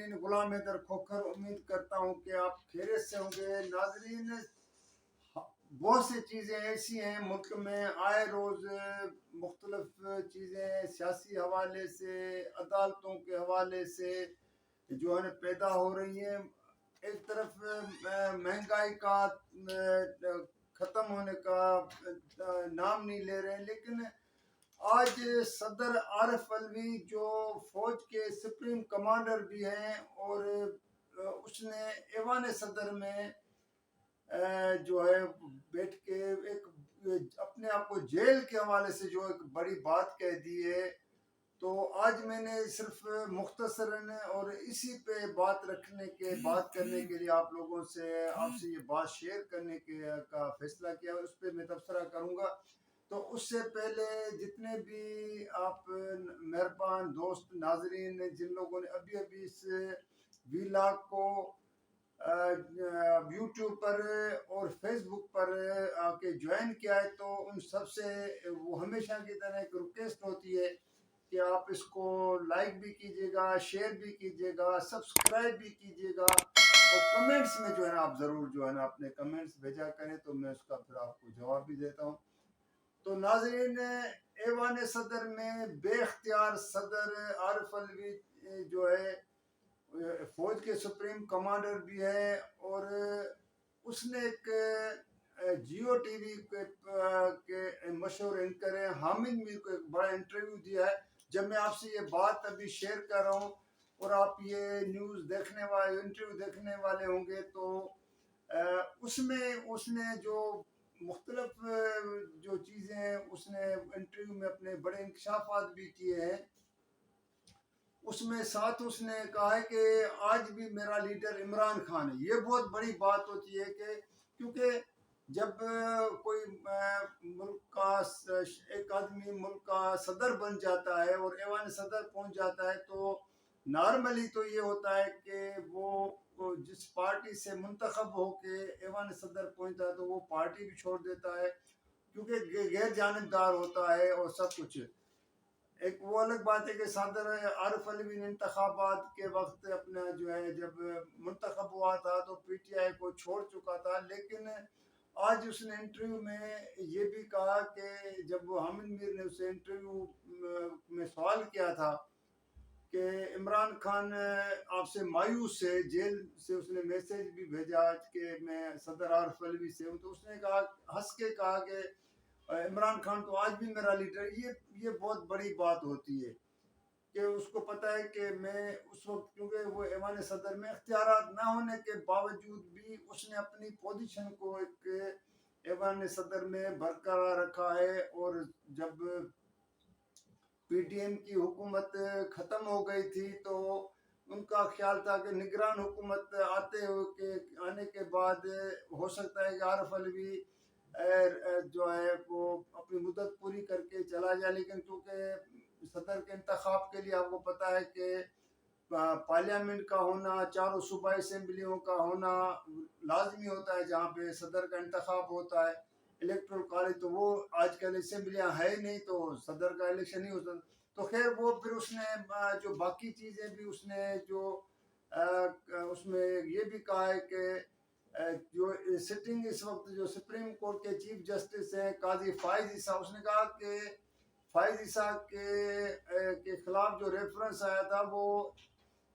ناظرین، غلام حیدر کھوکھر امید کرتا ہوں کہ آپ خیریت سے ہوں گے۔ ناظرین، بہت سی چیزیں ایسی ہیں ملک میں، آئے روز مختلف چیزیں سیاسی حوالے سے، عدالتوں کے حوالے سے جو ہے پیدا ہو رہی ہیں۔ ایک طرف مہنگائی کا ختم ہونے کا نام نہیں لے رہے، لیکن آج صدر عارف علوی جو فوج کے سپریم کمانڈر بھی ہیں، اور اس نے ایوان صدر میں جو ہے بیٹھ کے ایک اپنے آپ کو جیل کے حوالے سے جو ایک بڑی بات کہہ دی ہے، تو آج میں نے صرف مختصراً اور اسی پہ بات کرنے کے لیے آپ لوگوں سے یہ بات شیئر کرنے کا فیصلہ کیا، اس پہ میں تبصرہ کروں گا۔ تو اس سے پہلے جتنے بھی آپ مہربان دوست ناظرین، جن لوگوں نے ابھی اس ویلاگ کو یوٹیوب پر اور فیس بک پر آ کے جوائن کیا ہے، تو ان سب سے وہ ہمیشہ کی طرح ایک ریکویسٹ ہوتی ہے کہ آپ اس کو لائک بھی کیجیے گا، شیئر بھی کیجیے گا، سبسکرائب بھی کیجیے گا، اور کمنٹس میں جو ہے نا آپ ضرور جو ہے نا اپنے کمنٹس بھیجا کریں، تو میں اس کا پھر آپ کو جواب بھی دیتا ہوں۔ تو ناظرین، ایوان صدر میں بے اختیار صدر عارف علوی جو ہے فوج کے سپریم کمانڈر بھی ہے، اور اس نے ایک جیو ٹی وی کے مشہور اینکر ہیں حامد میر کو ایک بڑا انٹرویو دیا ہے۔ جب میں آپ سے یہ بات ابھی شیئر کر رہا ہوں اور آپ یہ انٹرویو دیکھنے والے ہوں گے، تو اس میں اس نے جو مختلف جو چیزیں اس نے انٹرویو میں اپنے بڑے انکشافات بھی کیے ہیں، اس میں ساتھ اس نے کہا ہے کہ آج بھی میرا لیڈر عمران خان ہے۔ یہ بہت بڑی بات ہوتی ہے کہ کیونکہ جب کوئی ملک کا ایک آدمی ملک کا صدر بن جاتا ہے اور ایوان صدر پہنچ جاتا ہے، تو نارملی تو یہ ہوتا ہے کہ وہ جس پارٹی سے منتخب ہو کے ایوان صدر پہنچتا ہے تو وہ پارٹی بھی چھوڑ دیتا ہے، کیونکہ غیر جانبدار ہوتا ہے اور سب کچھ۔ ایک وہ الگ بات ہے کہ صدر عارف علوی نے انتخابات کے وقت اپنا جو ہے جب منتخب ہوا تھا تو پی ٹی آئی کو چھوڑ چکا تھا، لیکن آج اس نے انٹرویو میں یہ بھی کہا کہ جب حامد میر نے اسے انٹرویو میں سوال کیا تھا کہ عمران خان آپ سے مایوس ہے، جیل سے اس نے میسیج بھی بھیجا کہ میں صدر عارف علوی سے ہوں، تو اس نے کہا، ہنس کے کہا کہ عمران خان تو آج بھی میرا لیڈر۔ یہ بہت بڑی بات ہوتی ہے کہ اس کو پتہ ہے کہ میں اس وقت، کیونکہ وہ ایوان صدر میں اختیارات نہ ہونے کے باوجود بھی اس نے اپنی پوزیشن کو ایک ایوان صدر میں برقرار رکھا ہے، اور جب پی ٹی ایم کی حکومت ختم ہو گئی تھی تو ان کا خیال تھا کہ نگران حکومت آنے کے بعد ہو سکتا ہے کہ عارف علوی جو ہے وہ اپنی مدت پوری کر کے چلا جائے، لیکن کیونکہ صدر کے انتخاب کے لیے آپ کو پتہ ہے کہ پارلیمنٹ کا ہونا، چاروں صوبائی اسمبلیوں کا ہونا لازمی ہوتا ہے جہاں پہ صدر کا انتخاب ہوتا ہے، الیکٹرل کالج، تو وہ آج کل اسمبلیاں ہے نہیں تو صدر کا الیکشن نہیں ہوتا۔ تو خیر وہ پھر اس نے جو باقی چیزیں بھی اس نے جو اس میں یہ بھی کہا ہے کہ جو سٹنگ اس وقت جو سپریم کورٹ کے چیف جسٹس ہیں قاضی فائز عیسیٰ، اس نے کہا کہ فائز عیسیٰ کے خلاف جو ریفرنس آیا تھا وہ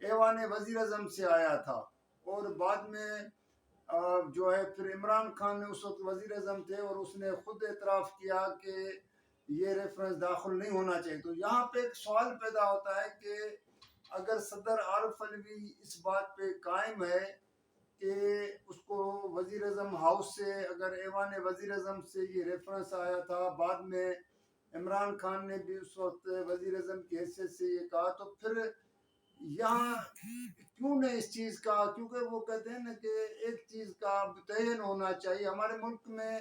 ایوان وزیر اعظم سے آیا تھا، اور بعد میں جو ہے پھر عمران خان نے اس وقت وزیر اعظم تھے اور اس نے خود اعتراف کیا کہ یہ ریفرنس داخل نہیں ہونا چاہیے۔ تو یہاں پہ ایک سوال پیدا ہوتا ہے کہ اگر صدر عارف علوی اس بات پہ قائم ہے کہ اس کو وزیر اعظم ہاؤس سے، اگر ایوان وزیر اعظم سے یہ ریفرنس آیا تھا، بعد میں عمران خان نے بھی اس وقت وزیر اعظم کی حیثیت سے یہ کہا، تو پھر یہاں کیوں نہیں اس چیز کا، کیونکہ وہ کہتے ہیں نا کہ ایک چیز کا تعین ہونا چاہیے۔ ہمارے ملک میں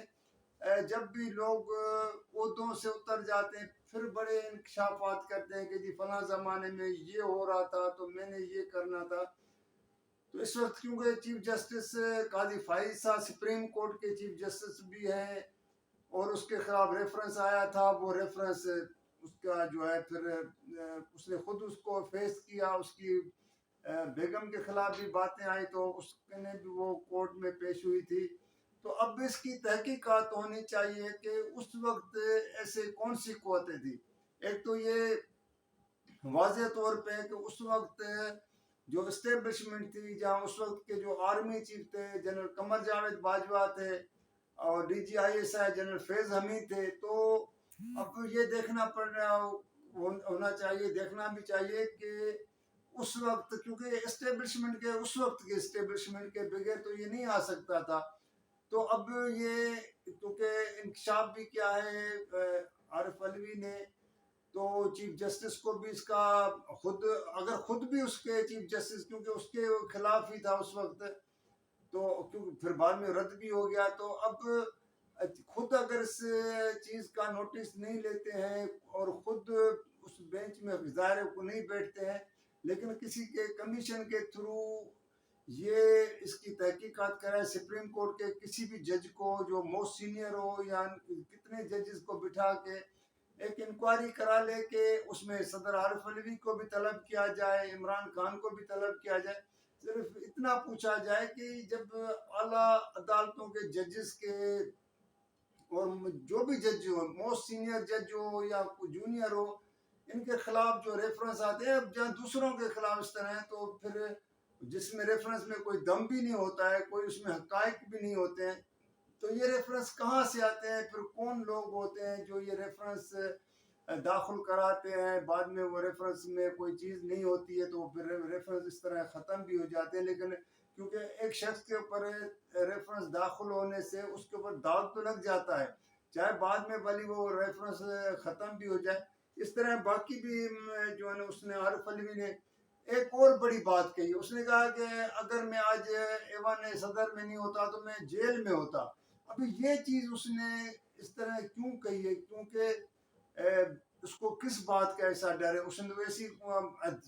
جب بھی لوگ عہدوں سے اتر جاتے ہیں پھر بڑے انکشافات کرتے ہیں کہ جی فلاں زمانے میں یہ ہو رہا تھا تو میں نے یہ کرنا تھا۔ تو اس وقت کیونکہ چیف جسٹس قاضی فائز صاحب سپریم کورٹ کے چیف جسٹس بھی ہیں اور اس کے خلاف ریفرنس آیا تھا، وہ ریفرنس اس کا جو ہے پھر اس نے خود اس کو فیس کیا، اس کی بیگم کے خلاف بھی باتیں آئی تو اس نے بھی وہ کورٹ میں پیش ہوئی تھی. تو اب اس کی تحقیقات ہونی چاہیے کہ اس وقت ایسے کون سی قوتیں تھیں. ایک تو یہ واضح طور پہ کہ اس وقت جو اسٹیبلشمنٹ تھی، جہاں اس وقت کے جو آرمی چیف تھے جنرل قمر جاوید باجوہ تھے اور D G I S I general Faiz Hamid تھے. تو اب یہ دیکھنا ہونا چاہیے، دیکھنا بھی چاہیے کہ اس وقت، کیونکہ اسٹیبلشمنٹ کے اس وقت کے اسٹیبلشمنٹ کے بغیر تو یہ نہیں آ سکتا تھا. تو اب یہ کیونکہ انکشاف بھی کیا ہے عارف علوی نے، تو چیف جسٹس کو بھی اس کا خود بھی اس کے چیف جسٹس، کیونکہ اس کے خلاف ہی تھا اس وقت، تو کیونکہ پھر بعد میں رد بھی ہو گیا. تو اب خود اگر اس چیز کا نوٹس نہیں لیتے ہیں اور خود اس بینچ میں ظاہر کو نہیں بیٹھتے ہیں، لیکن کسی کے کمیشن کے تھرو یہ اس کی تحقیقات کرائے، سپریم کورٹ کے کسی بھی جج کو جو موسٹ سینئر ہو یا کتنے ججز کو بٹھا کے ایک انکوائری کرا لے کہ اس میں صدر عارف علوی کو بھی طلب کیا جائے، عمران خان کو بھی طلب کیا جائے. صرف اتنا پوچھا جائے کہ جب اعلیٰ عدالتوں کے ججز کے اور جو بھی جج ہو، موسٹ سینئر جج ہو یا جونیئر ہو، ان کے خلاف جو ریفرنس آتے ہیں، اب جہاں دوسروں کے خلاف اس طرح ہے تو پھر جس میں ریفرنس میں کوئی دم بھی نہیں ہوتا ہے، کوئی اس میں حقائق بھی نہیں ہوتے ہیں، تو یہ ریفرنس کہاں سے آتے ہیں؟ پھر کون لوگ ہوتے ہیں جو یہ ریفرنس داخل کراتے ہیں؟ بعد میں وہ ریفرنس میں کوئی چیز نہیں ہوتی ہے تو پھر ریفرنس اس طرح ختم بھی ہو جاتے ہیں. لیکن کیونکہ ایک شخص کے اوپر ریفرنس داخل ہونے سے اس کے اوپر داغ تو لگ جاتا ہے، چاہے بعد میں بھلی وہ ریفرنس ختم بھی ہو جائے. اس طرح باقی بھی جو ہے نا، اس نے عارف علوی نے ایک اور بڑی بات کہی. اس نے کہا کہ اگر میں آج ایوان صدر میں نہیں ہوتا تو میں جیل میں ہوتا. ابھی یہ چیز اس نے اس طرح کیوں کہی ہے؟ کیونکہ اس کو کس بات کا ایسا ڈر ہے؟ اس نے ویسی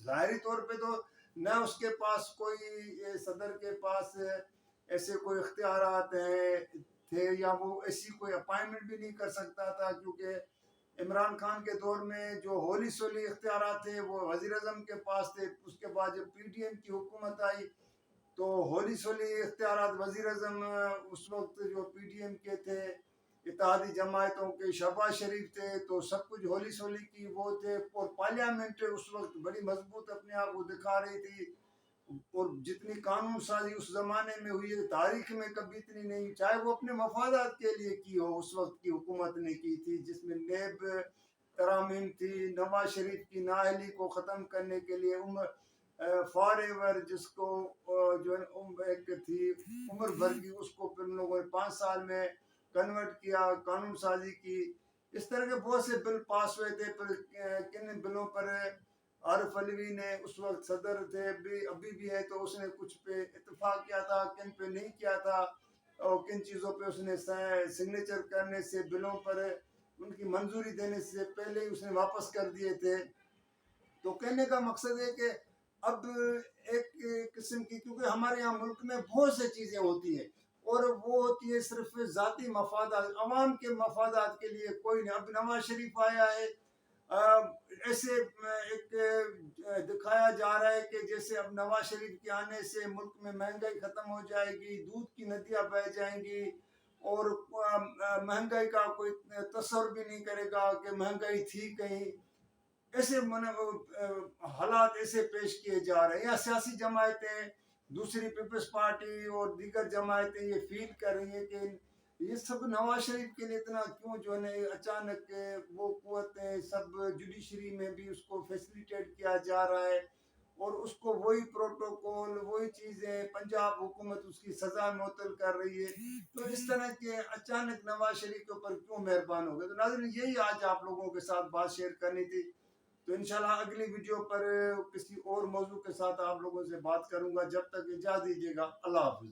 ظاہری طور پہ تو نہ اس کے پاس کوئی صدر کے پاس ایسے کوئی اختیارات تھے یا وہ ایسی کوئی اپائنٹمنٹ بھی نہیں کر سکتا تھا، کیونکہ عمران خان کے دور میں جو ہولی سولی اختیارات تھے وہ وزیر اعظم کے پاس تھے. اس کے بعد جب پی ٹی ایم کی حکومت آئی تو ہولی سولی اختیارات وزیر اعظم اس وقت جو پی ٹی ایم کے تھے، اتحادی جماعتوں کے شہباز شریف تھے، تو سب کچھ ہولی سولی کی وہ تھے. اور پارلیمنٹ اس وقت بڑی مضبوط اپنے آپ کو دکھا رہی تھی، اور جتنی قانون سازی اس زمانے میں ہوئی ہے تاریخ میں کبھی اتنی نہیں، چاہے وہ اپنے مفادات کے لیے کی ہو. اس وقت کی حکومت نے کی تھی جس میں نیب ترامیم تھی، نواز شریف کی نااہلی کو ختم کرنے کے لیے فار ایور جس کو جو ایک تھی عمر بھر کی، اس کو پھر ان لوگوں نے 5 سال میں کنورٹ کیا، قانون سازی کی. اس طرح کے بہت سے بل پاس ہوئے تھے. پھر کن بلوں پر عارف علوی نے اس وقت صدر تھے، ابھی بھی ہے، تو اس نے کچھ پہ اتفاق کیا تھا، کن پہ نہیں کیا تھا، اور کن چیزوں پہ اس نے سگنیچر کرنے سے، بلوں پر ان کی منظوری دینے سے پہلے ہی اس نے واپس کر دیے تھے. تو کہنے کا مقصد ہے کہ اب ایک قسم کی، کیونکہ ہمارے یہاں ملک میں بہت سے چیزیں ہوتی ہیں اور وہ ہوتی ہے صرف ذاتی مفادات، عوام کے مفادات کے لیے کوئی نہیں. اب نواز شریف آیا ہے، ایسے ایک دکھایا جا رہا ہے کہ جیسے اب نواز شریف کے آنے سے ملک میں مہنگائی ختم ہو جائے گی، دودھ کی ندیاں بہہ جائیں گی، اور مہنگائی کا کوئی تصور بھی نہیں کرے گا کہ مہنگائی تھی کہیں. ایسے حالات ایسے پیش کیے جا رہے ہیں، یا سیاسی جماعتیں، دوسری پیپلز پارٹی اور دیگر جماعتیں یہ فیل کر رہی ہیں کہ یہ سب نواز شریف کے لیے اتنا کیوں جو ہے اچانک وہ قوتیں سب جوڈیشری میں بھی اس کو فیسیلیٹیٹ کیا جا رہا ہے، اور اس کو وہی پروٹوکول، وہی چیزیں پنجاب حکومت اس کی سزا معطل کر رہی ہے. تو اس طرح کے اچانک نواز شریف کے اوپر کیوں مہربان ہو گئے؟ تو ناظرین، یہی آج آپ لوگوں کے ساتھ بات شیئر کرنی تھی. تو انشاءاللہ اگلی ویڈیو پر کسی اور موضوع کے ساتھ آپ لوگوں سے بات کروں گا. جب تک اجازت دیجیے گا، اللہ حافظ.